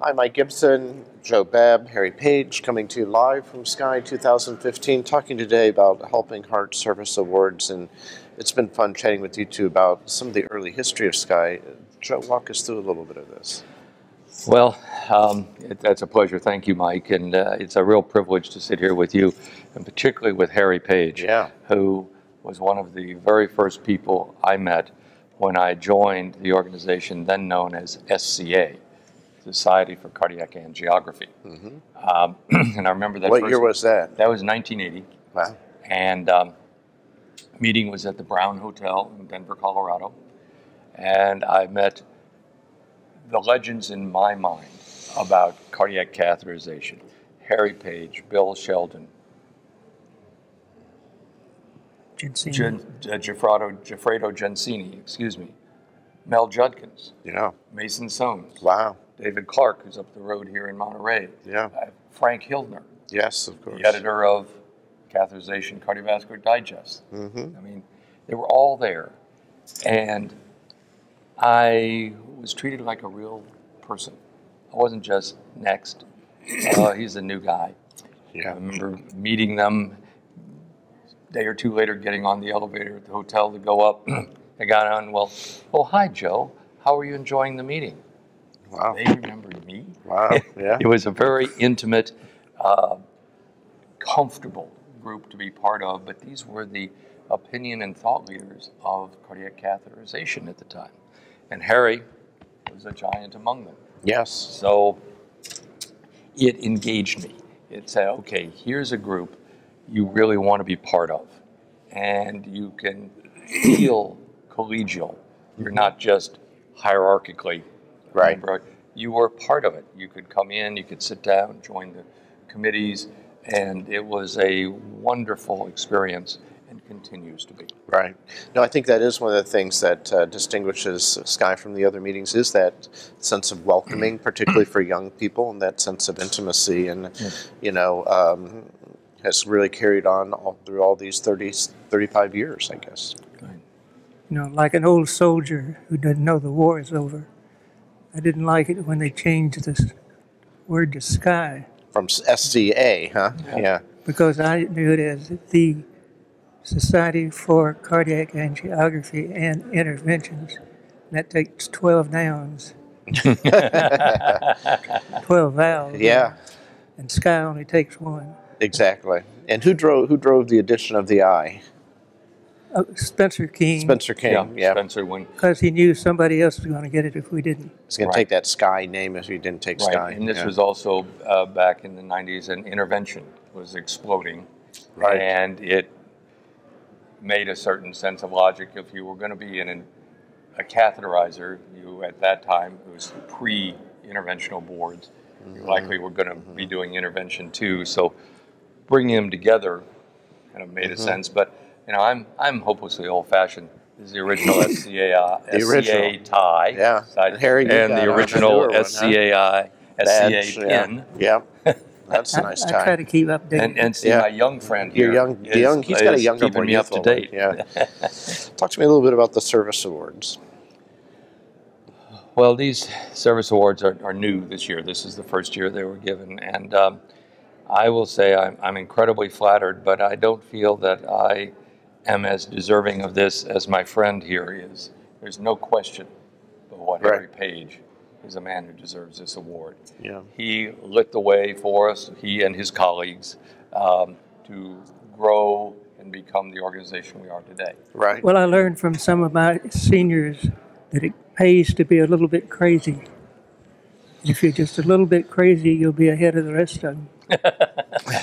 Hi, Mike Gibson, Joe Babb, Harry Page, coming to you live from SCAI 2015, talking today about Helping Heart Service Awards, and it's been fun chatting with you two about some of the early history of SCAI. Joe, walk us through a little bit of this. Well, that's a pleasure. Thank you, Mike, and it's a real privilege to sit here with you, and particularly with Harry Page, who was one of the very first people I met when I joined the organization then known as SCA, Society for Cardiac Angiography. And I remember that. What year was that? That was 1980. Wow. And meeting was at the Brown Hotel in Denver, Colorado. And I met the legends in my mind about cardiac catheterization. Harry Page, Bill Sheldon, Giuffredo Gensini, excuse me, Mel Judkins, Mason Soames, David Clark, who's up the road here in Monterey, Frank Hildner, yes, of course, the editor of Catheterization Cardiovascular Digest. I mean, they were all there, and I was treated like a real person. I wasn't just next. He's a new guy. I remember meeting them. A day or two later, getting on the elevator at the hotel to go up. I got on, oh, hi, Joe. How are you enjoying the meeting? Wow. They remembered me. Wow, yeah. It was a very intimate, comfortable group to be part of, but these were the opinion and thought leaders of cardiac catheterization at the time. And Harry was a giant among them. Yes. So it engaged me. It said, okay, here's a group you really want to be part of, and you can feel collegial. You're not just hierarchically. Right. You were part of it. You could come in, you could sit down, join the committees, and it was a wonderful experience and continues to be. Right. No, I think that is one of the things that distinguishes SCAI from the other meetings is that sense of welcoming, particularly for young people, and that sense of intimacy, and has really carried on through all these 35 years, I guess. You know, like an old soldier who doesn't know the war is over. I didn't like it when they changed this word to SCAI. From SCA, huh? Yeah. Because I knew it as the Society for Cardiac Angiography and Interventions. And that takes 12 nouns. 12 vowels. Yeah. And SCAI only takes one. Exactly. And who drove the addition of the I? Spencer King. Spencer King, yeah. Spencer went. Because he knew somebody else was going to get it if we didn't. He's going to take that SCAI name if he didn't take SCAI. And this was also back in the 90s, and intervention was exploding. Right. And it made a certain sense of logic. If you were going to be in a catheterizer, you at that time, it was pre-interventional boards, you likely were going to be doing intervention too. So bringing them together kind of made a sense. But you know, I'm hopelessly old-fashioned. This is the original SCA tie, and Harry, and the original SCA pin. Yeah, that's a nice tie. I try to keep updated. And see my young friend here. He's got a younger, keeping me up to date. Yeah. Talk to me a little bit about the service awards. Well, these service awards are new this year. This is the first year they were given, and I will say I'm incredibly flattered, but I don't feel that I am as deserving of this as my friend here is. There's no question but what Harry Page is a man who deserves this award. Yeah. He lit the way for us, he and his colleagues, to grow and become the organization we are today. Right. Well, I learned from some of my seniors that it pays to be a little bit crazy. If you're just a little bit crazy, you'll be ahead of the rest of them.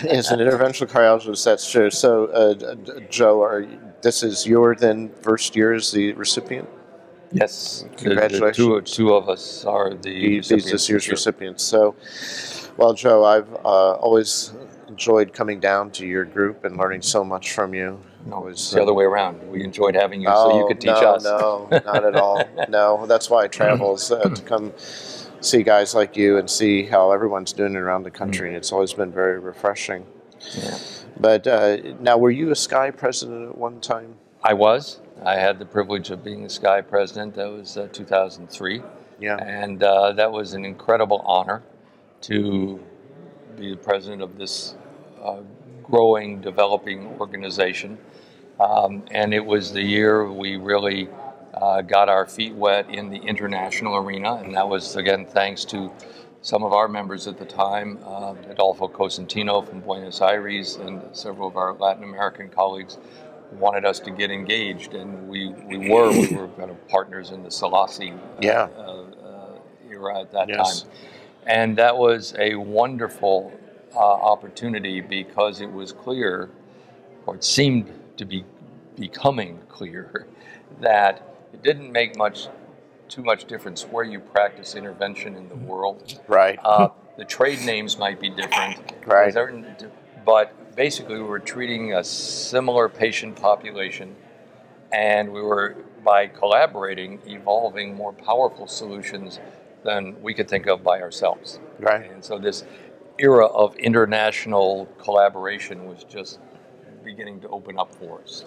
As an interventional cardiologist, that's true. So, Joe, this is your then first year as the recipient? Yes. Congratulations. Two of us are the recipients this year's recipients. So, well, Joe, I've always enjoyed coming down to your group and learning so much from you. No, it's the other way around. We enjoyed having you so you could teach us. No, not at all. No, that's why I travel, is to come see guys like you and see how everyone's doing it around the country, and it's always been very refreshing. Yeah. But now, were you a SCAI president at one time? I was. I had the privilege of being the SCAI president. That was 2003. Yeah. And that was an incredible honor to be the president of this growing, developing organization. And it was the year we really got our feet wet in the international arena, and that was, again, thanks to some of our members at the time, Adolfo Cosentino from Buenos Aires and several of our Latin American colleagues wanted us to get engaged, and we were kind of partners in the Selassie era at that time. And that was a wonderful opportunity because it was clear, or it seemed to be becoming clear, that it didn't make too much difference where you practice intervention in the world. Right. The trade names might be different. Right. But basically, we were treating a similar patient population, and we were, by collaborating, evolving more powerful solutions than we could think of by ourselves. Right. And so this era of international collaboration was just beginning to open up for us.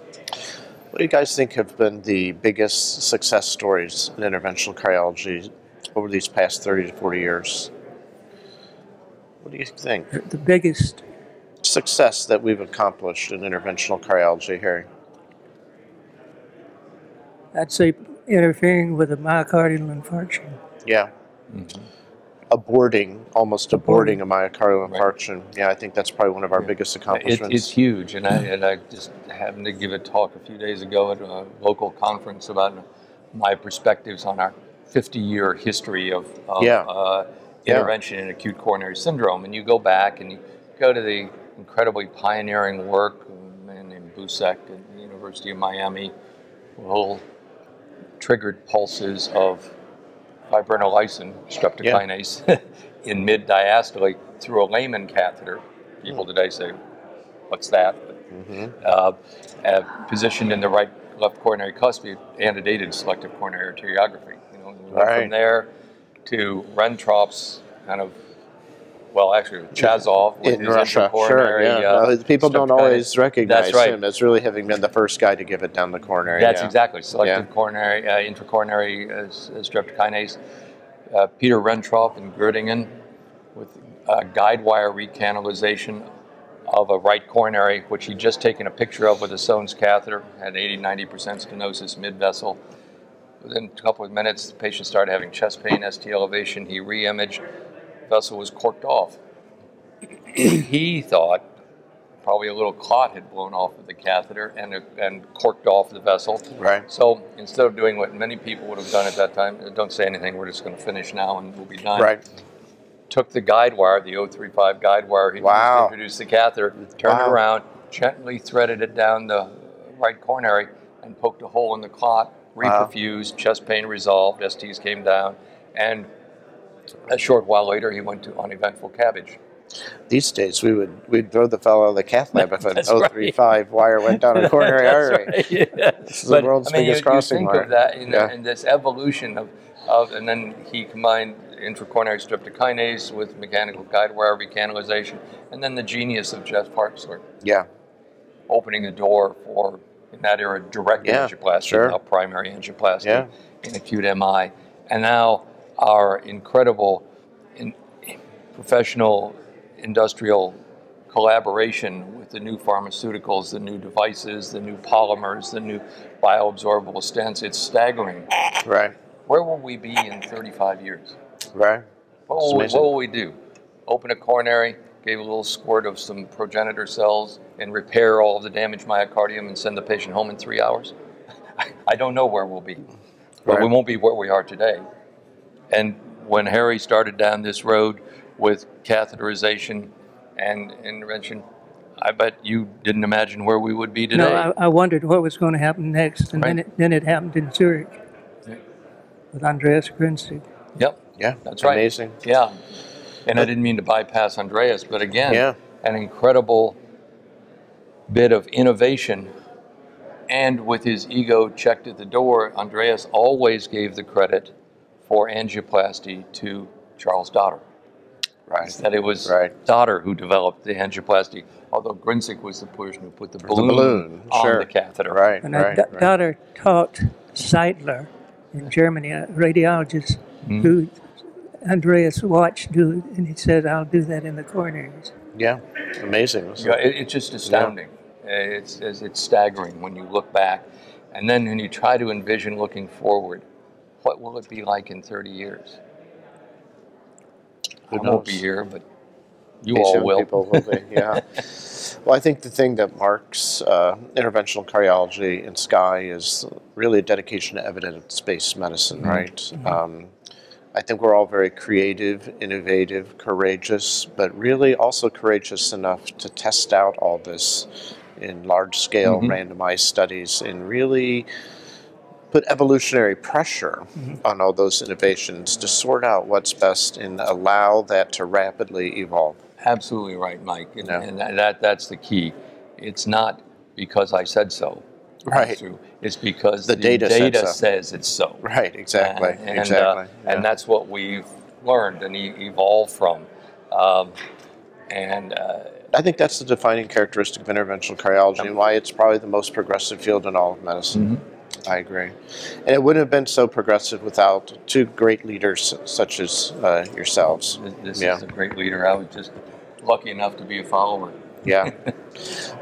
What do you guys think have been the biggest success stories in interventional cardiology over these past 30 to 40 years? What do you think? The biggest success that we've accomplished in interventional cardiology, Harry? I'd say interfering with a myocardial infarction. Yeah. Mm-hmm. Almost aborting a myocardial infarction. Right. Yeah, I think that's probably one of our biggest accomplishments. It's huge, and I just happened to give a talk a few days ago at a local conference about my perspectives on our 50-year history of intervention in acute coronary syndrome. And you go back and you go to the incredibly pioneering work of a man named Busek at the University of Miami, who triggered pulses of fibrinolysin, streptokinase, in mid-diastole through a Lehman catheter. People today say, what's that? Positioned in the left coronary cuspid, antedated selective coronary arteriography. From there to Rentrop's kind of, Chazov with in his Russia, sure. People don't always recognize him as really having been the first guy to give it down the coronary. That's exactly selective coronary, intracoronary streptokinase. Peter Rentrop in Göttingen with guide wire recanalization of a right coronary, which he'd just taken a picture of with a Sones catheter, had 80-90% stenosis mid-vessel. Within a couple of minutes, the patient started having chest pain, ST elevation. He re-imaged. Vessel was corked off. He thought probably a little clot had blown off of the catheter and corked off the vessel. Right. So instead of doing what many people would have done at that time, don't say anything, we're just going to finish now and we'll be done. Right. Took the guide wire, the 035 guide wire, he introduced the catheter, turned it around, gently threaded it down the right coronary and poked a hole in the clot, reperfused, chest pain resolved, STs came down, and a short while later, he went to uneventful CABG. These days, we'd throw the fellow out of the cath lab if an 035 wire went down a coronary artery. Right, yeah. This is the world's biggest crossing wire. You think of that in this evolution of, and then he combined intracoronary streptokinase with mechanical guide wire recanalization, and then the genius of Jeff Parksler. Yeah. Opening the door for, in that era, direct angioplasty, now primary angioplasty in acute MI. And now our incredible professional industrial collaboration with the new pharmaceuticals, the new devices, the new polymers, the new bioabsorbable stents, it's staggering. Right. Where will we be in 35 years? Right. What will we do? Open a coronary, gave a little squirt of some progenitor cells, and repair all of the damaged myocardium and send the patient home in 3 hours? I don't know where we'll be. But we won't be where we are today. And when Harry started down this road with catheterization and intervention, I bet you didn't imagine where we would be today. No, I wondered what was going to happen next, and then it happened in Zurich with Andreas Grinzig. Yep. Yeah, that's right. Amazing. Yeah. And I didn't mean to bypass Andreas, but again, an incredible bit of innovation. And with his ego checked at the door, Andreas always gave the credit for angioplasty to Charles Dotter. Right. That it was Dotter who developed the angioplasty, although Grinzig was the person who put the balloon on the catheter. Right. And Dotter taught Seidler in Germany, a radiologist, who Andreas watched do it, and he said, "I'll do that in the coronaries." Yeah, amazing. Yeah, it's just astounding. It's staggering when you look back, and then when you try to envision looking forward, what will it be like in 30 years? Who I won't be knows? here, but you These all young will. people will be, yeah. Well, I think the thing that marks interventional cardiology in SCAI is really a dedication to evidence-based medicine, right? I think we're all very creative, innovative, courageous, but really also courageous enough to test out all this in large-scale randomized studies and really put evolutionary pressure on all those innovations to sort out what's best and allow that to rapidly evolve. Absolutely right, Mike. And that's the key. It's not because I said so. Right. It's because The data says it's so. Right, exactly. And that's what we've learned and evolved from. I think that's the defining characteristic of interventional cardiology and why it's probably the most progressive field in all of medicine. I agree. And it wouldn't have been so progressive without two great leaders such as yourselves. This is a great leader. I was just lucky enough to be a follower. Yeah.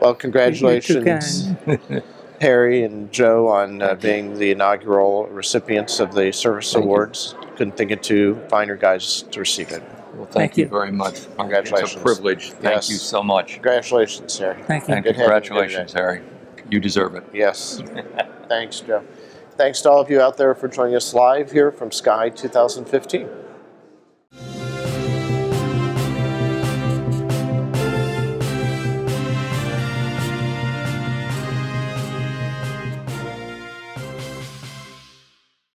Well, congratulations, Harry and Joe, on being the inaugural recipients of the Service Awards. Couldn't think of two finer guys to receive it. Well, thank you very much. Congratulations. It's a privilege. Thank you so much. Congratulations, Harry. Thank you. And congratulations, Harry. You deserve it. Yes. Thanks, Joe. Thanks to all of you out there for joining us live here from SCAI 2015.